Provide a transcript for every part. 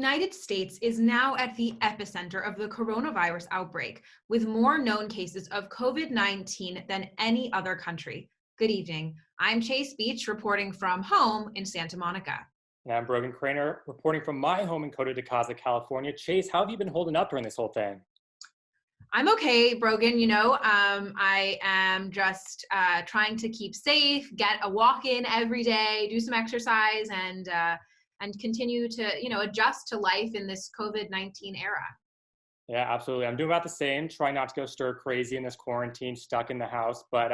United States is now at the epicenter of the coronavirus outbreak, with more known cases of COVID-19 than any other country. Good evening. I'm Chace Beech, reporting from home in Santa Monica. And I'm Brogan Kroener, reporting from my home in Costa de Casa, California. Chace, how have you been holding up during this whole thing? I'm okay, Brogan. I am just trying to keep safe, get a walk in every day, do some exercise, and continue to, adjust to life in this COVID-19 era. Yeah, absolutely. I'm doing about the same, trying not to go stir crazy in this quarantine, stuck in the house, but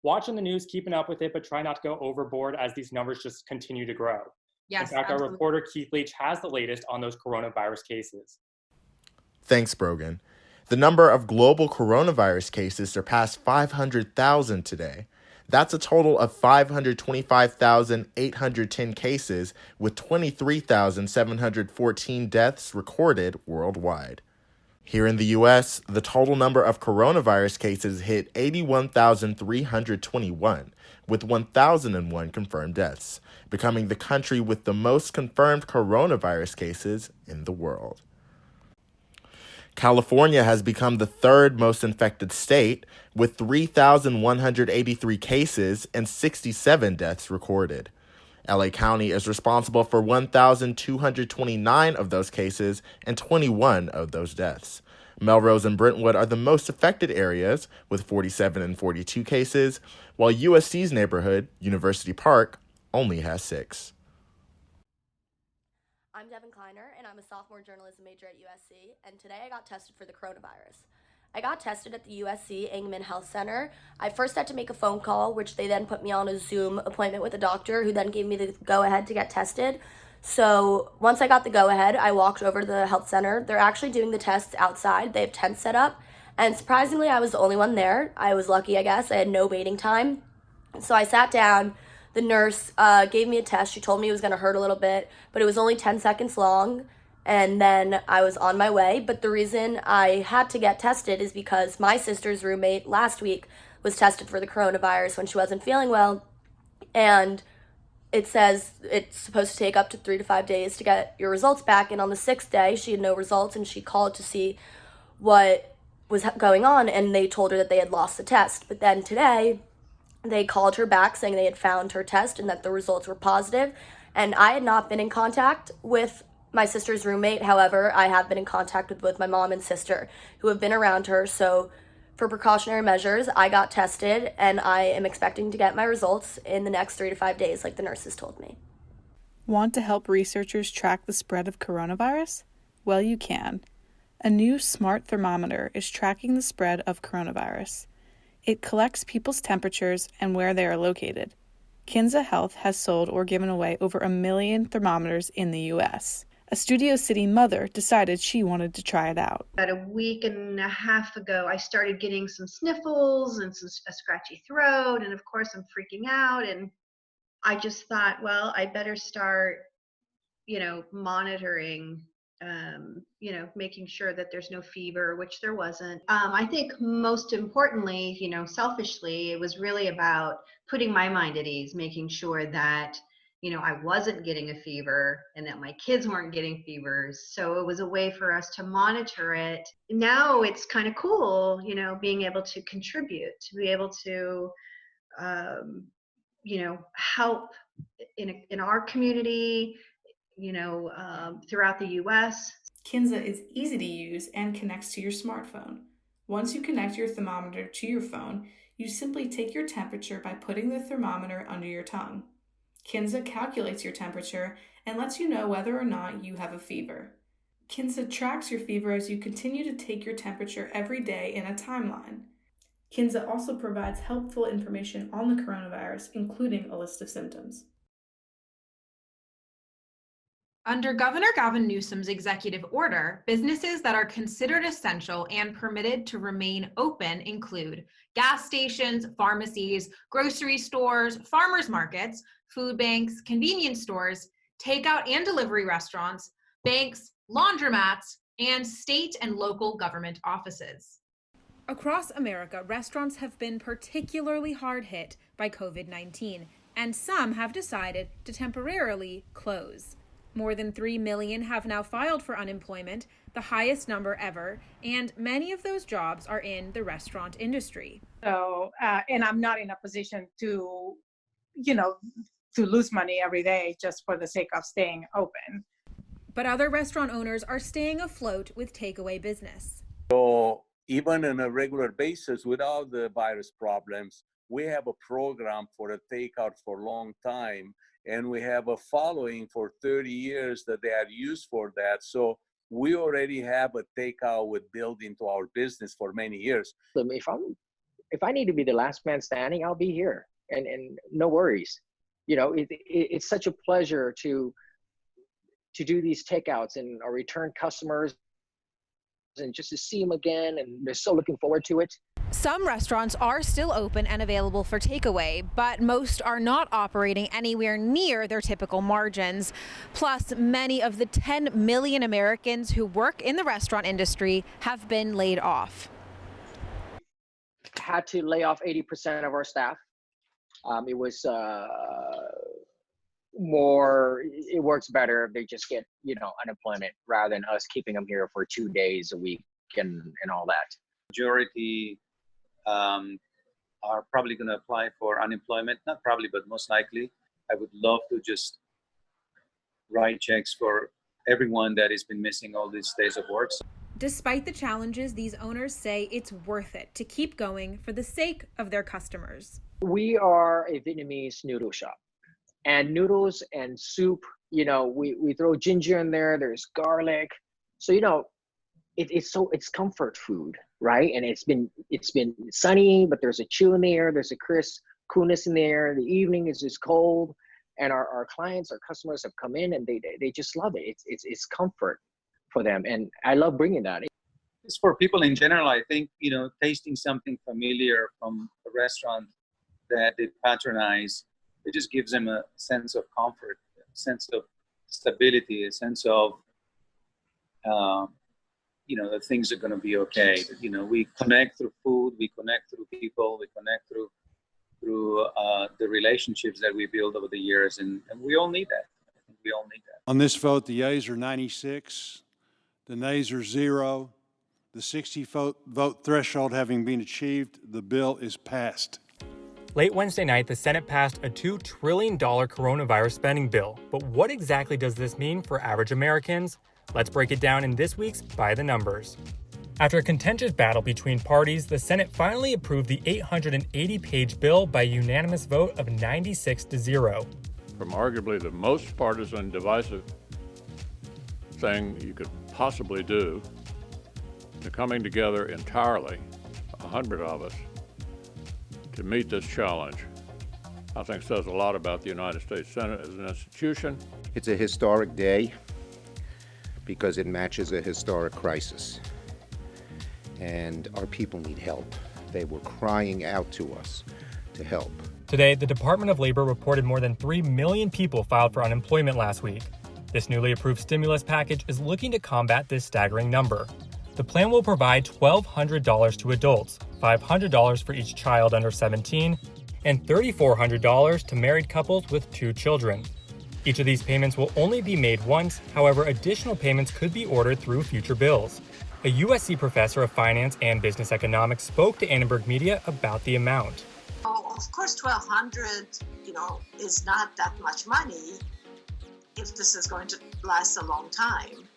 watching the news, keeping up with it, but trying not to go overboard as these numbers just continue to grow. Yes, in fact, absolutely. Our reporter Keith Leach has the latest on those coronavirus cases. Thanks, Brogan. The number of global coronavirus cases surpassed 500,000 today. That's a total of 525,810 cases, with 23,714 deaths recorded worldwide. Here in the U.S., the total number of coronavirus cases hit 81,321, with 1,001 confirmed deaths, becoming the country with the most confirmed coronavirus cases in the world. California has become the third most infected state, with 3,183 cases and 67 deaths recorded. LA County is responsible for 1,229 of those cases and 21 of those deaths. Melrose and Brentwood are the most affected areas, with 47 and 42 cases, while USC's neighborhood, University Park, only has 6. I'm Devin Kleiner, and I'm a sophomore journalism major at USC, and today I got tested for the coronavirus. I got tested at the USC Ingman Health Center. I first had to make a phone call, which they then put me on a Zoom appointment with a doctor who then gave me the go-ahead to get tested. So once I got the go-ahead, I walked over to the health center. They're actually doing the tests outside. They have tents set up, and surprisingly, I was the only one there. I was lucky, I guess. I had no waiting time. So I sat down. The nurse gave me a test. She told me it was going to hurt a little bit, but it was only 10 seconds long, and then I was on my way. But the reason I had to get tested is because my sister's roommate last week was tested for the coronavirus when she wasn't feeling well, and it says it's supposed to take up to 3 to 5 days to get your results back, and on the 6th day, she had no results, and she called to see what was going on, and they told her that they had lost the test. But then today, they called her back saying they had found her test and that the results were positive. And I had not been in contact with my sister's roommate. However, I have been in contact with both my mom and sister who have been around her. So for precautionary measures, I got tested and I am expecting to get my results in the next 3 to 5 days, like the nurses told me. Want to help researchers track the spread of coronavirus? Well, you can. A new smart thermometer is tracking the spread of coronavirus. It collects people's temperatures and where they are located. Kinza Health has sold or given away over 1 million thermometers in the U.S. A Studio City mother decided she wanted to try it out. About a week and a half ago, I started getting some sniffles and a scratchy throat, and of course I'm freaking out, and I just thought, well, I better start, monitoring, making sure that there's no fever, which there wasn't. I think most importantly, selfishly, it was really about putting my mind at ease, making sure that, I wasn't getting a fever and that my kids weren't getting fevers. So it was a way for us to monitor it. Now it's kind of cool, being able to contribute, to be able to, help in our community, throughout the U.S. Kinza is easy to use and connects to your smartphone. Once you connect your thermometer to your phone, you simply take your temperature by putting the thermometer under your tongue. Kinza calculates your temperature and lets you know whether or not you have a fever. Kinza tracks your fever as you continue to take your temperature every day in a timeline. Kinza also provides helpful information on the coronavirus, including a list of symptoms. Under Governor Gavin Newsom's executive order, businesses that are considered essential and permitted to remain open include gas stations, pharmacies, grocery stores, farmers markets, food banks, convenience stores, takeout and delivery restaurants, banks, laundromats, and state and local government offices. Across America, restaurants have been particularly hard hit by COVID-19, and some have decided to temporarily close. More than 3 million have now filed for unemployment, the highest number ever, and many of those jobs are in the restaurant industry. So, and I'm not in a position to, to lose money every day just for the sake of staying open. But other restaurant owners are staying afloat with takeaway business. So even on a regular basis, without the virus problems, we have a program for a takeout for a long time. And we have a following for 30 years that they are used for that. So we already have a takeout with built into our business for many years. If I need to be the last man standing, I'll be here, and no worries. It's such a pleasure to do these takeouts and our return customers, and just to see them again, and they're so looking forward to it. Some restaurants are still open and available for takeaway, but most are not operating anywhere near their typical margins. Plus, many of the 10 million Americans who work in the restaurant industry have been laid off. Had to lay off 80% of our staff. It was it works better if they just get, unemployment rather than us keeping them here for 2 days a week and all that. Majority are probably going to apply for unemployment. Not probably, but most likely. I would love to just write checks for everyone that has been missing all these days of work. Despite the challenges, these owners say it's worth it to keep going for the sake of their customers. We are a Vietnamese noodle shop, and noodles and soup, we throw ginger in there, there's garlic. So, it's comfort food, right? And it's been sunny, but there's a chill in the air, there's a coolness in the air. The evening is just cold, and our clients, our customers have come in and they just love it. It's comfort for them, and I love bringing that. It's for people in general. I think tasting something familiar from a restaurant that they patronize, it just gives them a sense of comfort, a sense of stability, a sense of that things are going to be okay. That, we connect through food, we connect through people, we connect through the relationships that we build over the years, and we all need that. I think we all need that. On this vote, the yeas are 96, the nays are 0. The 60 vote threshold having been achieved, the bill is passed. Late Wednesday night, the Senate passed a $2 trillion coronavirus spending bill. But what exactly does this mean for average Americans? Let's break it down in this week's By the Numbers. After a contentious battle between parties, the Senate finally approved the 880-page bill by a unanimous vote of 96-0. From arguably the most partisan, divisive thing you could possibly do to coming together entirely, 100 of us, to meet this challenge, I think says a lot about the United States Senate as an institution. It's a historic day because it matches a historic crisis. And our people need help. They were crying out to us to help. Today, the Department of Labor reported more than 3 million people filed for unemployment last week. This newly approved stimulus package is looking to combat this staggering number. The plan will provide $1,200 to adults, $500 for each child under 17, and $3,400 to married couples with 2 children. Each of these payments will only be made once, however, additional payments could be ordered through future bills. A USC professor of finance and business economics spoke to Annenberg Media about the amount. Oh, of course, $1,200, is not that much money if this is going to last a long time.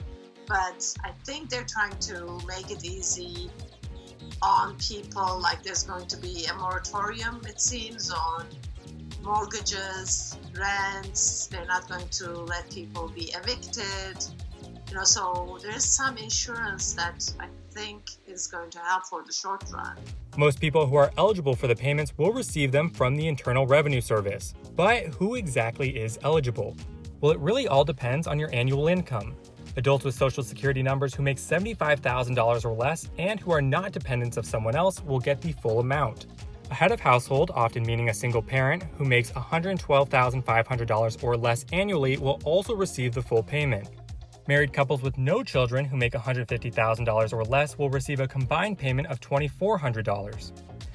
But I think they're trying to make it easy on people, like there's going to be a moratorium, it seems, on mortgages, rents. They're not going to let people be evicted. So there's some insurance that I think is going to help for the short run. Most people who are eligible for the payments will receive them from the Internal Revenue Service. But who exactly is eligible? Well, it really all depends on your annual income. Adults with Social Security numbers who make $75,000 or less and who are not dependents of someone else will get the full amount. A head of household, often meaning a single parent, who makes $112,500 or less annually will also receive the full payment. Married couples with no children who make $150,000 or less will receive a combined payment of $2,400.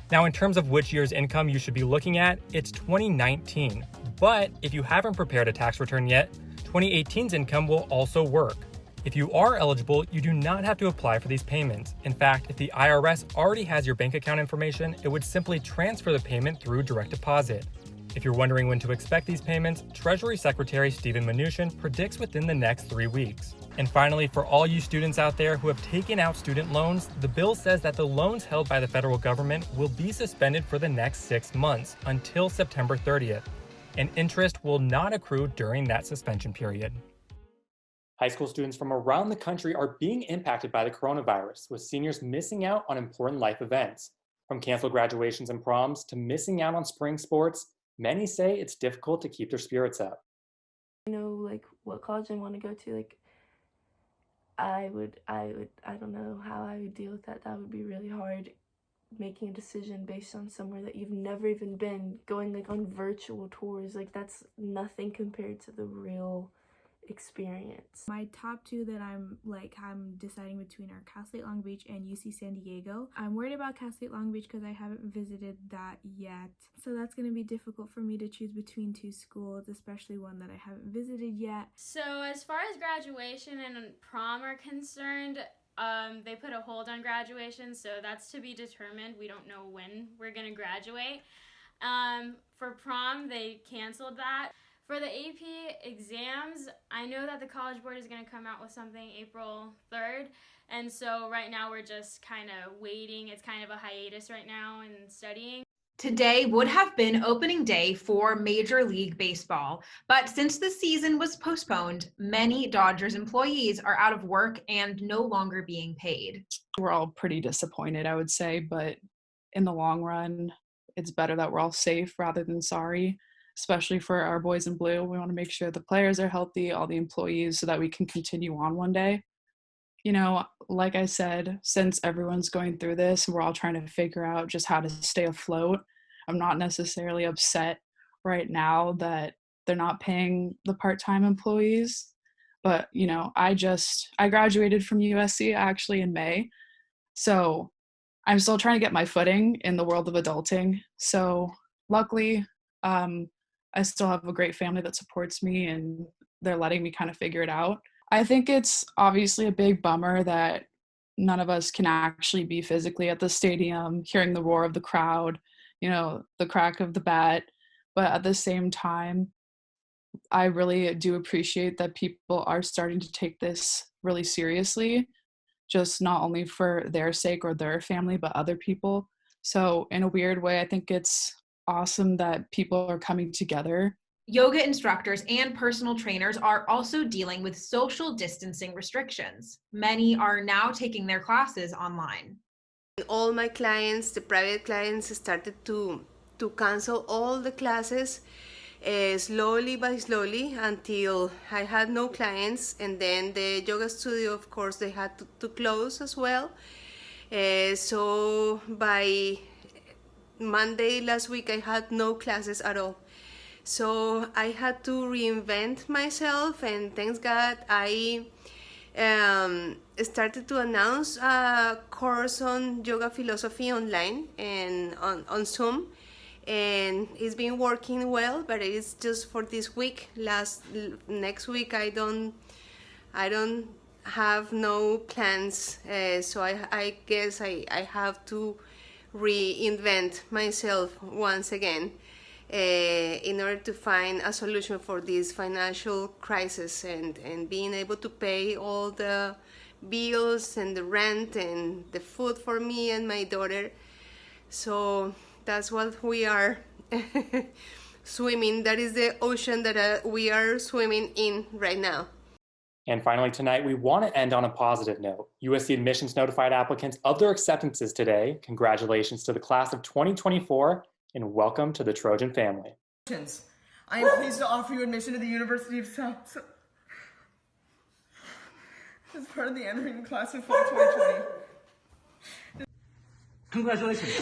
Now, in terms of which year's income you should be looking at, it's 2019. But if you haven't prepared a tax return yet, 2018's income will also work. If you are eligible, you do not have to apply for these payments. In fact, if the IRS already has your bank account information, it would simply transfer the payment through direct deposit. If you're wondering when to expect these payments, Treasury Secretary Steven Mnuchin predicts within the next 3 weeks. And finally, for all you students out there who have taken out student loans, the bill says that the loans held by the federal government will be suspended for the next 6 months until September 30th, and interest will not accrue during that suspension period. High school students from around the country are being impacted by the coronavirus, with seniors missing out on important life events. From canceled graduations and proms to missing out on spring sports, many say it's difficult to keep their spirits up. I know like what college I want to go to. Like I don't know how I would deal with that. That would be really hard, making a decision based on somewhere that you've never even been, going like on virtual tours. Like that's nothing compared to the real experience. My top two that I'm deciding between are Cal State Long Beach and UC San Diego. I'm worried about Cal State Long Beach because I haven't visited that yet. So that's going to be difficult for me to choose between two schools, especially one that I haven't visited yet. So as far as graduation and prom are concerned, they put a hold on graduation, so that's to be determined. We don't know when we're going to graduate. For prom, they canceled that. For the AP exams, I know that the College Board is going to come out with something April 3rd, and so right now we're just kind of waiting. It's kind of a hiatus right now in studying. Today would have been opening day for Major League Baseball, but since the season was postponed, many Dodgers employees are out of work and no longer being paid. We're all pretty disappointed, I would say, but in the long run, it's better that we're all safe rather than sorry. Especially for our boys in blue. We want to make sure the players are healthy, all the employees, so that we can continue on one day. You know, like I said, since everyone's going through this, we're all trying to figure out just how to stay afloat. I'm not necessarily upset right now that they're not paying the part-time employees, but, you know, I graduated from USC actually in May, so I'm still trying to get my footing in the world of adulting. So luckily, I still have a great family that supports me, and they're letting me kind of figure it out. I think it's obviously a big bummer that none of us can actually be physically at the stadium, hearing the roar of the crowd, you know, the crack of the bat. But at the same time, I really do appreciate that people are starting to take this really seriously, just not only for their sake or their family, but other people. So in a weird way, I think it's awesome that people are coming together. Yoga instructors and personal trainers are also dealing with social distancing restrictions. Many are now taking their classes online. All my clients, the private clients, started to cancel all the classes slowly by slowly until I had no clients, and then the yoga studio, of course, they had to close as well. So by Monday last week I had no classes at all, so I had to reinvent myself, and thanks God I started to announce a course on yoga philosophy online and on Zoom, and it's been working well, but it's just for this week. Next week I don't have no plans, so I guess I have to reinvent myself once again in order to find a solution for this financial crisis and being able to pay all the bills and the rent and the food for me and my daughter. So that's what we are swimming. That is the ocean that we are swimming in right now. And finally tonight, we want to end on a positive note. USC admissions notified applicants of their acceptances today. Congratulations to the class of 2024 and welcome to the Trojan family. I am pleased to offer you admission to the University of South as part of the entering class of fall 2020. Congratulations.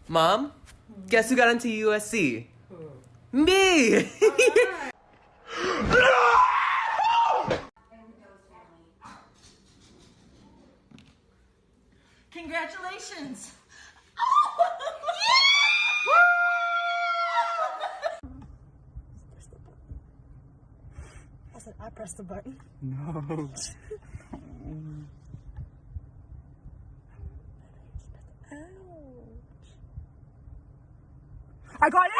Mom, guess who got into USC? Me! Congratulations! I pressed the button. No. I got it!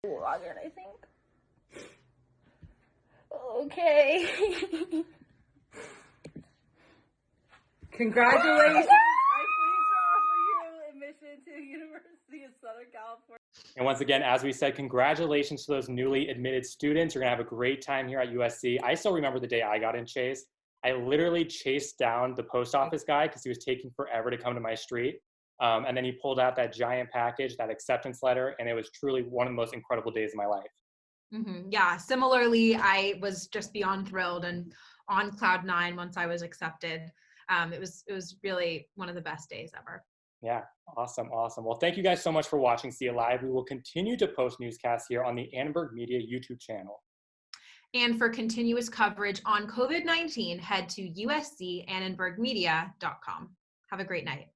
Login, I think. Okay. Congratulations! I'm pleased to offer you admission to University of Southern California. And once again, as we said, congratulations to those newly admitted students. You're gonna have a great time here at USC. I still remember the day I got in Chace. I literally chased down the post office guy because he was taking forever to come to my street. And then he pulled out that giant package, that acceptance letter, and it was truly one of the most incredible days of my life. Yeah, similarly, I was just beyond thrilled and on cloud nine once I was accepted. It was really one of the best days ever. Yeah, awesome. Well, thank you guys so much for watching See It Live. We will continue to post newscasts here on the Annenberg Media YouTube channel. And for continuous coverage on COVID-19, head to uscannenbergmedia.com. Have a great night.